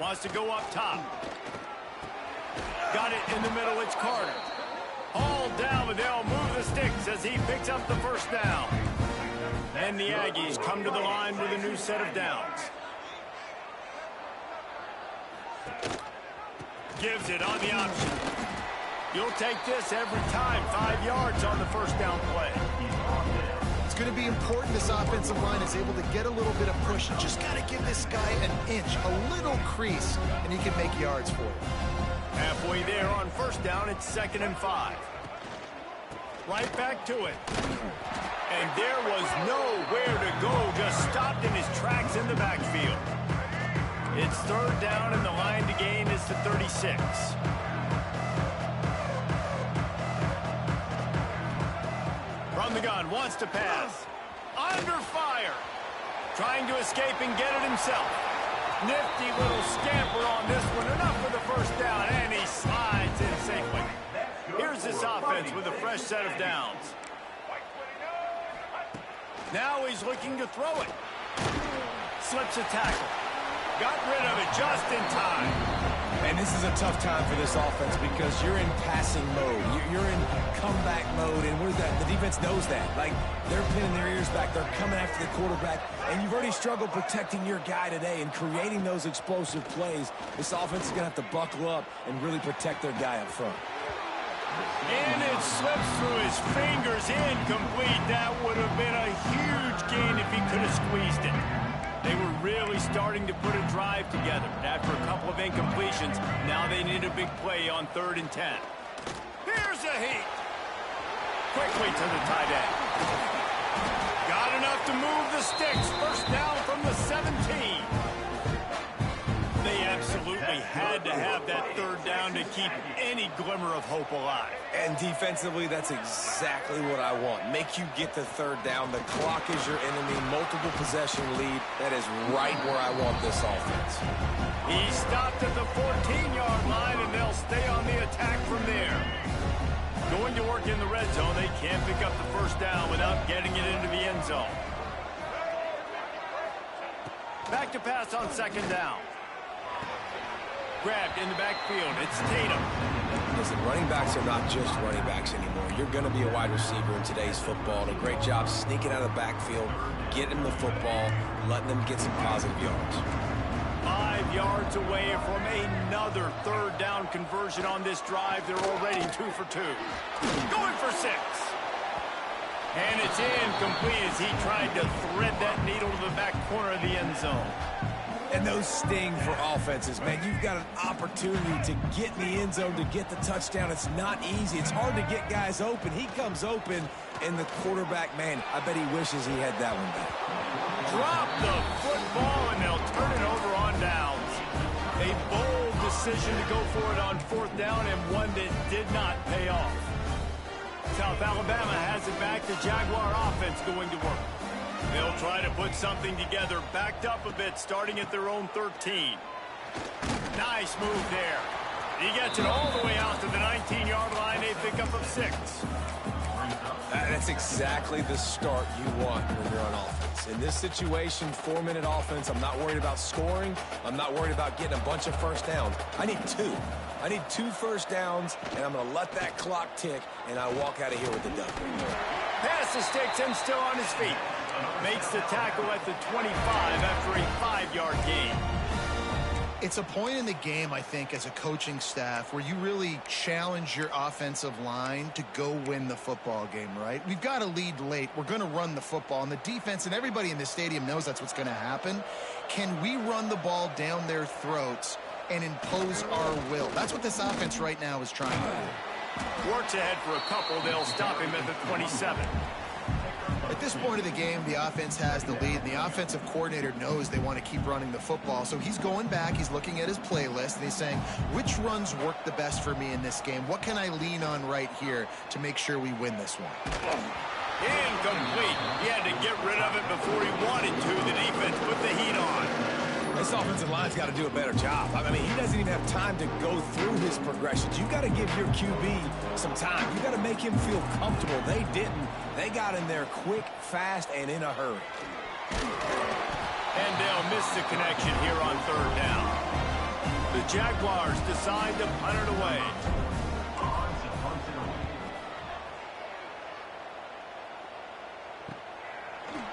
Wants to go up top. Got it in the middle, it's Carter. Hauled down, but they'll move the sticks as he picks up the first down. And the Aggies come to the line with a new set of downs. Gives it on the option. You'll take this every time. 5 yards on the first down play. It's going to be important this offensive line is able to get a little bit of push. You just got to give this guy an inch, a little crease, and he can make yards for you. Halfway there on first down, it's 2nd and 5. Right back to it. And there was nowhere to go, just stopped in his tracks in the backfield. It's 3rd down, and the line to gain is the 36. From the gun, wants to pass. Under fire. Trying to escape and get it himself. Nifty little scamper on this one. Enough for the first down, and he slides in safely. Here's this offense with a fresh set of downs. Now he's looking to throw it. Slips a tackle. Got rid of it just in time. And this is a tough time for this offense because you're in passing mode. You're in come comeback mode, and the defense knows that. Like, they're pinning their ears back. They're coming after the quarterback, and you've already struggled protecting your guy today and creating those explosive plays. This offense is going to have to buckle up and really protect their guy up front. And it slips through his fingers, incomplete. That would have been a huge gain if he could have squeezed it. They were really starting to put a drive together. After a couple of incompletions, now they need a big play on 3rd and 10. Here's a heat. Quickly to the tight end. Got enough to move the sticks. First down from the 17. They absolutely had to have that 3rd down to keep any glimmer of hope alive. And defensively, that's exactly what I want. Make you get the 3rd down. The clock is your enemy. Multiple possession lead. That is right where I want this offense. He stopped at the 14-yard line, and they'll stay on the attack from there. Going to work in the red zone, they can't pick up the 1st down without getting it into the end zone. Back to pass on 2nd down. Grabbed in the backfield. It's Tatum. Listen, running backs are not just running backs anymore. You're going to be a wide receiver in today's football. And a great job sneaking out of the backfield, getting the football, letting them get some positive yards. 5 yards away from another 3rd down conversion on this drive. They're already 2 for 2. Going for 6. And it's incomplete as he tried to thread that needle to the back corner of the end zone. And those sting for offenses, man. You've got an opportunity to get in the end zone, to get the touchdown. It's not easy. It's hard to get guys open. He comes open, and the quarterback, man, I bet he wishes he had that one back. Drop the football, and they'll turn it over on downs. A bold decision to go for it on 4th down, and one that did not pay off. South Alabama has it back. The Jaguar offense going to work. They'll try to put something together, backed up a bit, starting at their own 13. Nice move there. He gets it all the way out to the 19-yard line. They pick up of 6. That's exactly the start you want when you're on offense. In this situation, 4-minute offense, I'm not worried about scoring. I'm not worried about getting a bunch of 1st downs. I need 2. I need 2 1st downs, and I'm going to let that clock tick, and I walk out of here with the dub. Pass the sticks and still on his feet. Makes the tackle at the 25 after a 5-yard gain. It's a point in the game, I think, as a coaching staff where you really challenge your offensive line to go win the football game, right? We've got a lead late. We're going to run the football. And the defense and everybody in the stadium knows that's what's going to happen. Can we run the ball down their throats and impose our will? That's what this offense right now is trying to do. Works ahead for a couple. They'll stop him at the 27. At this point of the game, the offense has the lead, and the offensive coordinator knows they want to keep running the football. So he's going back, he's looking at his playlist, and he's saying, which runs work the best for me in this game? What can I lean on right here to make sure we win this one? Incomplete. He had to get rid of it before he wanted to. The defense put the heat on. This offensive line's got to do a better job. I mean, he doesn't even have time to go through his progressions. You've got to give your QB some time. You've got to make him feel comfortable. They didn't. They got in there quick, fast, and in a hurry. And they'll miss the connection here on 3rd down. The Jaguars decide to punt it away.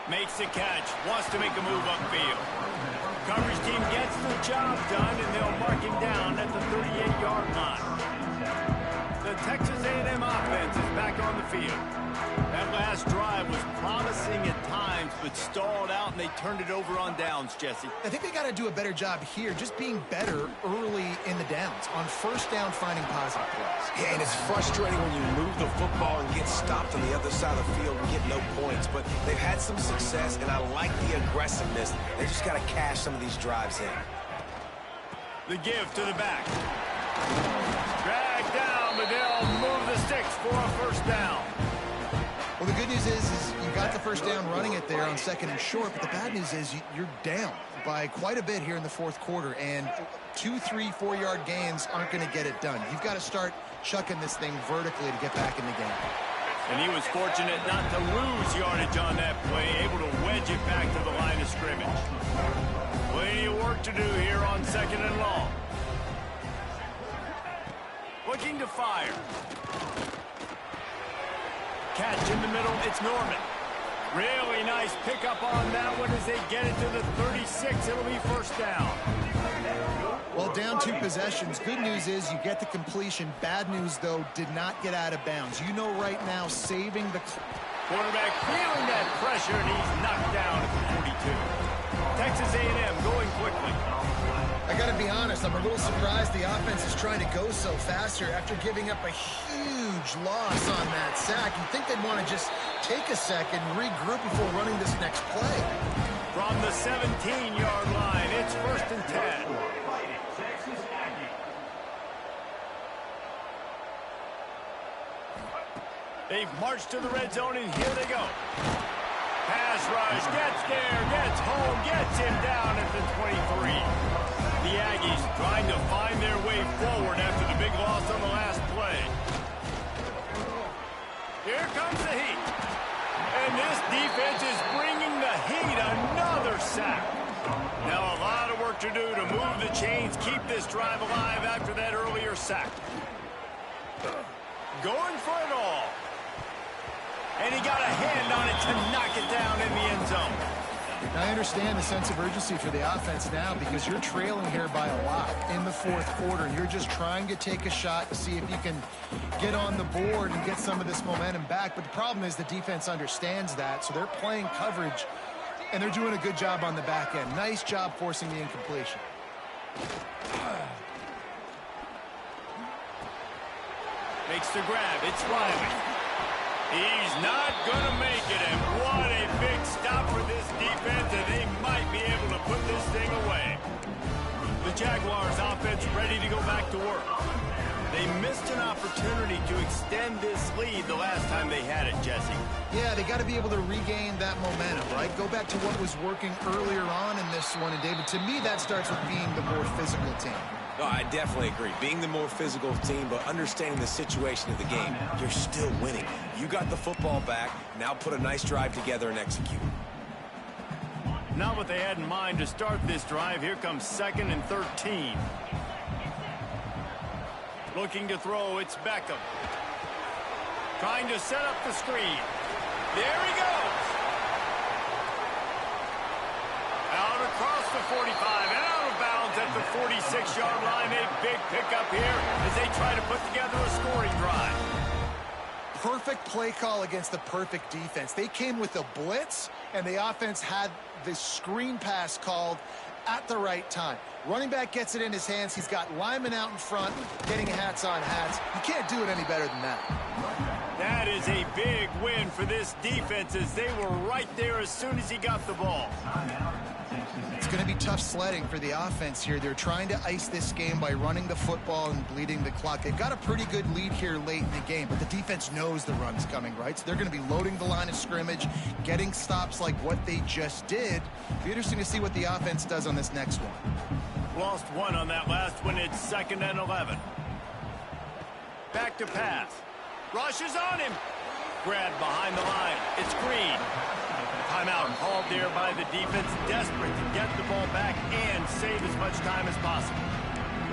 Makes the catch. Wants to make a move upfield. Coverage team gets the job done, and they'll mark him down at the 38-yard line. The Texas A&M offense is back on the field. That last drive was promising at times, but stalled out, and they turned it over on downs, Jesse. I think they got to do a better job here, just being better early in the downs, on 1st down, finding positive plays. Yeah, and it's frustrating when you move the football and get stopped on the other side of the field and get no points, but they've had some success, and I like the aggressiveness. They just got to cash some of these drives in. The give to the back. Drag down, but they'll move the sticks for a 1st down. Well, the good news is you got the 1st down running it there on 2nd and short, but the bad news is you're down by quite a bit here in the 4th quarter, and 2, 3, 4-yard gains aren't going to get it done. You've got to start chucking this thing vertically to get back in the game. And he was fortunate not to lose yardage on that play, able to wedge it back to the line of scrimmage. Plenty of work to do here on 2nd and long. Looking to fire. catch in the middle. It's Norman. Really nice pickup on that one as they get it to the 36. It'll be first down. Well, down 2 possessions. Good news is you get the completion. Bad news, though, did not get out of bounds. You know right now, saving the quarterback feeling that pressure, and he's knocked down at the 42. Texas A&M going quickly. I got to be honest, I'm a little surprised the offense is trying to go so fast here after giving up a huge loss on that sack. You'd think they'd want to just take a second, regroup before running this next play. From the 17-yard line, it's first and 10. They've marched to the red zone, and here they go. Pass rush, gets there, gets home, gets him down at the 23. The Aggies trying to find their way forward after the big loss on the last play. Here comes the heat. And this defense is bringing the heat. Another sack. Now a lot of work to do to move the chains, keep this drive alive after that earlier sack. Going for it all. And he got a hand on it to knock it down in the end zone. Now, I understand the sense of urgency for the offense now because you're trailing here by a lot in the fourth quarter. You're just trying to take a shot to see if you can get on the board and get some of this momentum back. But the problem is the defense understands that, so they're playing coverage, and they're doing a good job on the back end. Nice job forcing the incompletion. Makes the grab. It's Riley. He's not going to make it, and what a big stop for this defense, and they might be able to put this thing away. The Jaguars offense ready to go back to work. They missed an opportunity to extend this lead the last time they had it, Jesse. Yeah, they got to be able to regain that momentum, right? Go back to what was working earlier on in this one, and David, to me, that starts with being the more physical team. No, I definitely agree. Being the more physical team, but understanding the situation of the game, you're still winning. You got the football back. Now put a nice drive together and execute. Not what they had in mind to start this drive. Here comes 2nd and 13. Looking to throw, it's Beckham. Trying to set up the screen. There he goes. Out across the 45 and out of bounds at the 46-yard line. A big pickup here as they try to put together a scoring drive. Perfect play call against the perfect defense. They came with a blitz, and the offense had the screen pass called at the right time. Running back gets it in his hands. He's got linemen out in front, getting hats on hats. You can't do it any better than that. That is a big win for this defense as they were right there as soon as he got the ball. It's going to be tough sledding for the offense here. They're trying to ice this game by running the football and bleeding the clock. They've got a pretty good lead here late in the game, but the defense knows the run's coming, right? So they're going to be loading the line of scrimmage, getting stops like what they just did. It'll be interesting to see what the offense does on this next one. Lost one on that last one. It's 2nd and 11. Back to pass. Rushes on him. Grab behind the line. It's Green. Timeout called there by the defense, desperate to get the ball back and save as much time as possible.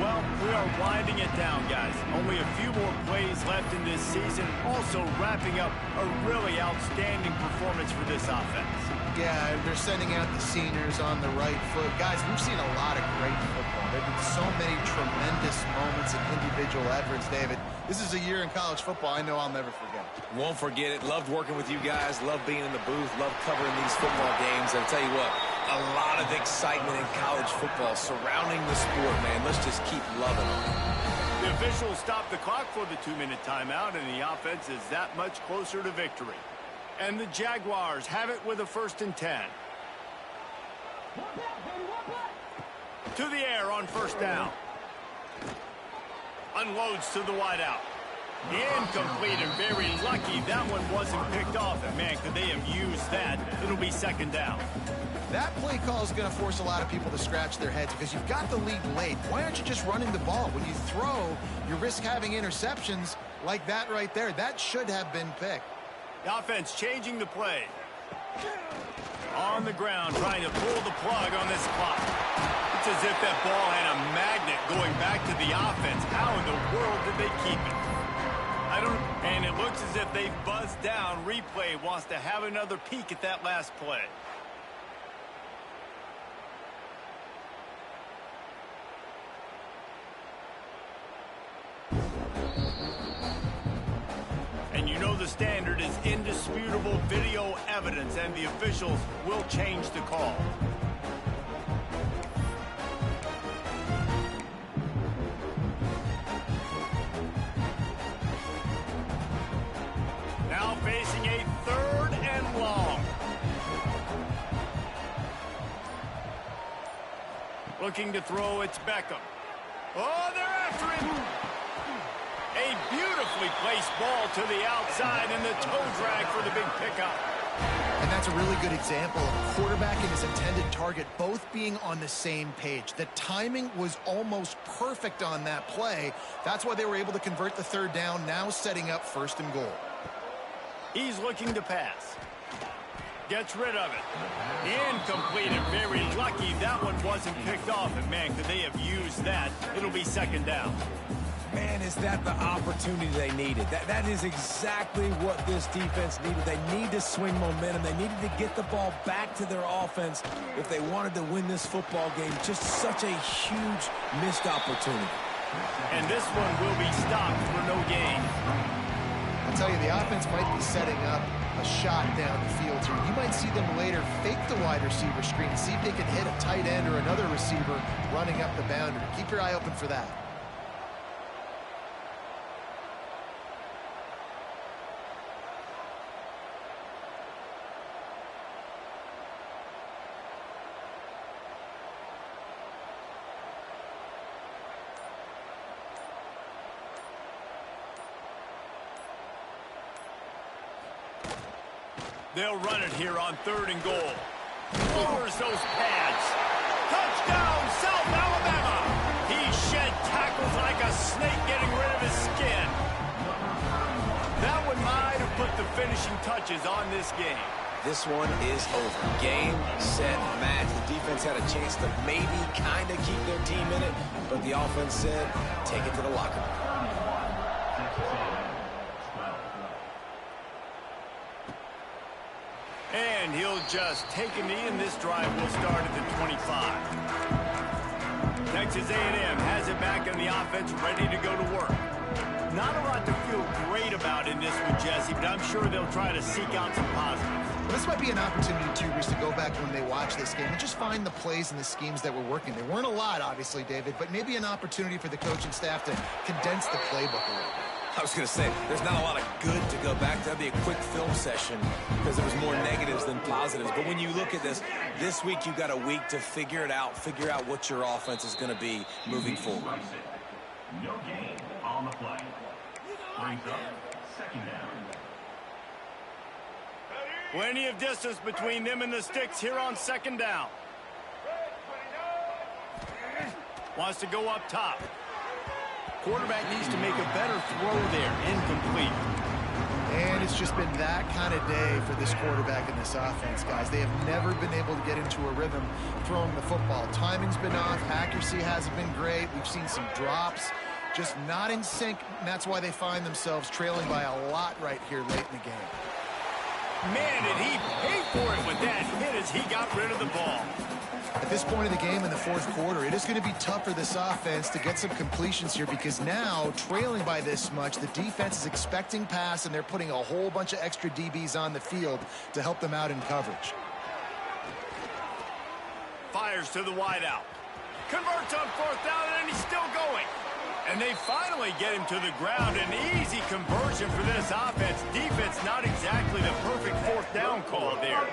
Well, we are winding it down, guys. Only a few more plays left in this season. Also wrapping up a really outstanding performance for this offense. Yeah, they're sending out the seniors on the right foot. Guys, we've seen a lot of great football. There have been so many tremendous moments and individual efforts, David. This is a year in college football I know I'll never forget. Won't forget it. Loved working with you guys. Loved being in the booth. Loved covering these football games. And I'll tell you what, a lot of excitement in college football surrounding the sport, man. Let's just keep loving it. The officials stopped the clock for the 2-minute timeout, and the offense is that much closer to victory. And the Jaguars have it with a 1st and 10. To the air on 1st down. Unloads to the wideout. Incomplete and very lucky that one wasn't picked off. And man, could they have used that? It'll be 2nd down. That play call is going to force a lot of people to scratch their heads because you've got the lead late. Why aren't you just running the ball? When you throw, you risk having interceptions like that right there. That should have been picked. The offense changing the play. On the ground, trying to pull the plug on this clock. It's as if that ball had a magnet going back to the offense. How in the world did they keep it? And it looks as if they've buzzed down. Replay wants to have another peek at that last play. And you know the standard is indisputable video evidence, and the officials will change the call. Now facing a 3rd and long. Looking to throw, it's Beckham. Oh, they're after him. A beautifully placed ball to the outside, and the toe drag for the big pickup. And that's a really good example of a quarterback and his intended target both being on the same page. The timing was almost perfect on that play. That's why they were able to convert the 3rd down, now setting up 1st and goal. He's looking to pass. Gets rid of it. Incomplete, and very lucky that one wasn't picked off. And, man, could they have used that? It'll be 2nd down. Man, is that the opportunity they needed? That is exactly what this defense needed. They need to swing momentum. They needed to get the ball back to their offense if they wanted to win this football game. Just such a huge missed opportunity. And this one will be stopped for no gain. I tell you, the offense might be setting up a shot down the field here. You might see them later fake the wide receiver screen and see if they can hit a tight end or another receiver running up the boundary. Keep your eye open for that. They'll run it here on 3rd and goal. Lowers those pads. Touchdown, South Alabama. He shed tackles like a snake, getting rid of his skin. That one might have put the finishing touches on this game. This one is over. Game, set, match. The defense had a chance to maybe kind of keep their team in it, but the offense said, take it to the locker room. And he'll just take a knee, and this drive will start at the 25. Texas A&M has it back in the offense, ready to go to work. Not a lot to feel great about in this one, Jesse, but I'm sure they'll try to seek out some positives. Well, this might be an opportunity, too, Bruce, to go back when they watch this game and just find the plays and the schemes that were working. There weren't a lot, obviously, David, but maybe an opportunity for the coaching staff to condense the playbook a little bit. I was going to say, there's not a lot of good to go back to. That'd be a quick film session because there was more negatives than positives. But when you look at this week you've got a week to figure it out, figure out what your offense is going to be moving forward. No gain on the play. Brings up 2nd down. Plenty of distance between them and the sticks here on 2nd down. Wants to go up top. Quarterback needs to make a better throw there. Incomplete. And it's just been that kind of day for this quarterback and this offense, guys. They have never been able to get into a rhythm throwing the football. Timing's been off. Accuracy hasn't been great. We've seen some drops. Just not in sync, and that's why they find themselves trailing by a lot right here late in the game. Man, did he pay for it with that hit as he got rid of the ball. At this point in the game in the 4th quarter, it is going to be tough for this offense to get some completions here because now, trailing by this much, the defense is expecting pass, and they're putting a whole bunch of extra DBs on the field to help them out in coverage. Fires to the wideout. Converts on 4th down, and he's still going. And they finally get him to the ground. An easy conversion for this offense. Defense not exactly the perfect 4th down call there.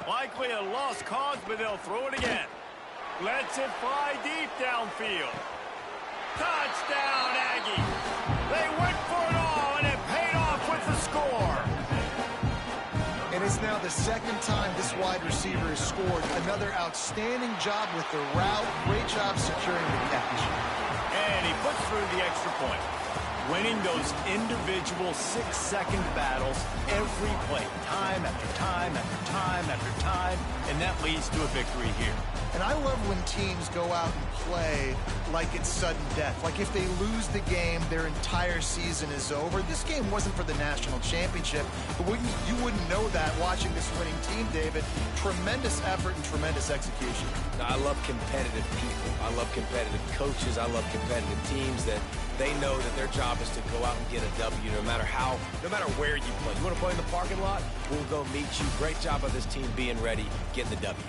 Likely a lost cause, but they'll throw it again. Lets it fly deep downfield. Touchdown, Aggie. They went for it all, and it paid off with the score. And it's now the 2nd time this wide receiver has scored. Another outstanding job with the route. Great job securing the catch. And he puts through the extra point. winning those individual 6-second battles every play, time after time after time after time, and that leads to a victory here. And I love when teams go out and play like it's sudden death. Like if they lose the game, their entire season is over. This game wasn't for the national championship, but you wouldn't know that watching this winning team, David. Tremendous effort and tremendous execution. Now, I love competitive people. I love competitive coaches. I love competitive teams that they know that their job is to go out and get a W no matter where you play. You want to play in the parking lot? We'll go meet you. Great job of this team being ready, getting the W.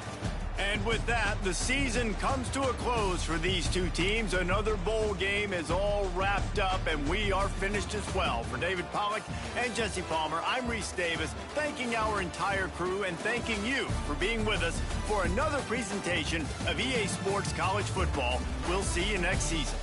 And with that, the season comes to a close for these two teams. Another bowl game is all wrapped up, and we are finished as well. For David Pollack and Jesse Palmer, I'm Reese Davis, thanking our entire crew and thanking you for being with us for another presentation of EA Sports College Football. We'll see you next season.